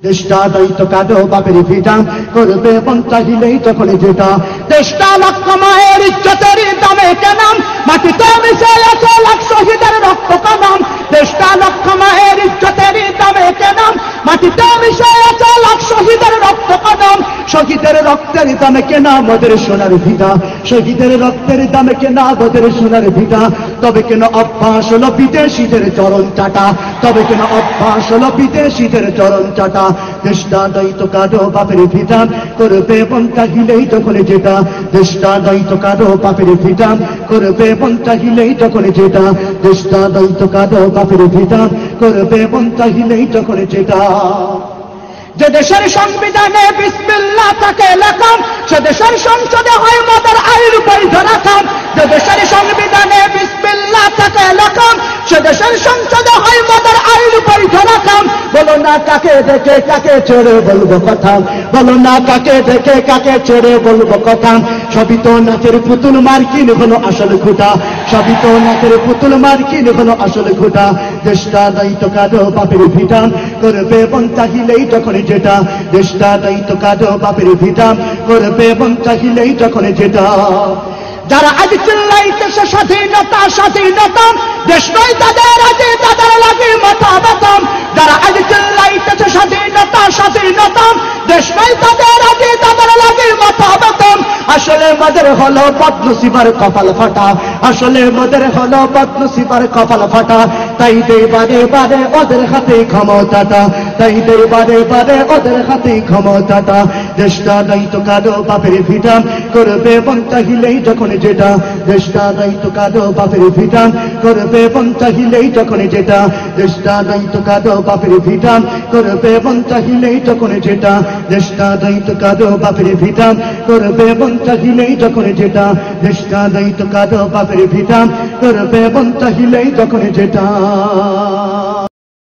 দেশটা দায়িত্ব কাঁদো বাপের ভিটা করবে এবং চাহিলেই তখন যেটা দেশটা লক্ষ মায়ের ইজ্জতের দামে কেনাম মাটিতে মিশে আছে লাখ শহীদের রক্ত কামাম দেশটা লক্ষ মায়ের ইজ্জতের দামে কেনাম মাটিতে মিশে আছে লাখ শহীদের রক্ত কামাম শহীদের রক্তের দামে কেনা আমাদের সোনার ভিটা শহীদের রক্তের দামে কেনা আমাদের সোনার ভিটা তবে কেন অভ্যাস হলো বিদেশিদের চরণ চাটা তবে কেন অভ্যাস হলো বিদেশিদের চরণ চাটা দেশটা দায়িত্ব কাঁদো বাপের ভিটা করবে এবং চাহিলেই তখন যেটা দেশটা দায়িত্ব কাঁদো বাপের ভিটা করবে এবং চাহিলেই তখন যেটা দেশটা দায়িত্ব কাঁদো বাপের ভিটা করবে এবং চাহিলেই তখন যেটা যে দেশের সংবিধানে বিসমিল্লাহ থাকে লেখা সে দেশের সংসদে হয় মদের আইন বৈধ রাখা যে দেশের সংবিধানে বিসমিল্লাহ থাকে লেখা সে দেশের সংসদে হয় মদের আইন বৈধ রাখা বলো না কাকে দেখে কাকে ছেড়ে বলবো কথা বলো না কাকে দেখে কাকে ছেড়ে বলবো কথা সবই তো নাচের পুতুল মার্কিন হলো আসল খুঁটা সবই তো নাচের পুতুল মার্কিন হলো আসল খুঁটা দেশটা দায়িত্ব কাঁদো বাপের ভিটা করবে এবং চাহিলেই তখন যেটা দেশটা দায়িত্ব কাঁদো বাপের ভিটা করবে এবং চাহিলেই তখন যেটা যারা আজ চিল্লাইতেছে স্বাধীনতা স্বাধীনতা দেশ নয় তাদের আজ তাদের লাগে মাথা ব্যথা যারা আজ চিল্লাইতেছে স্বাধীনতা স্বাধীনতা দেশ নয় তাদের আজ তাদের লাগে মাথা ব্যথা আসলে মদের হলো বদনসিবার কপাল ফাটা আসলে মদের হলো বদনসিবার কপাল ফাটা তাই দেই বারে বারে ওদের হাতে ক্ষমতাটা তাই দেই বারে বারে ওদের হাতে ক্ষমতাটা দেশটা দায়িত্ব কাঁদো বাপের ভিটা করবে এবং চাহিলেই যখন যেটা দেশটা দায়িত্ব কাঁদো বাপের ভিটা করবে এবং চাহিলেই যখন যেটা দেশটা দায়িত্ব কাঁদো বাপের ভিটা করবে এবং চাহিলেই যখন যেটা দেশটা দায়িত্ব কাঁদো বাপের ভিটা করবে এবং চাহিলেই যখন যেটা দেশটা দায়িত্ব কাঁদো বাপের ভিটা করবে এবং চাহিলেই যখন যেটা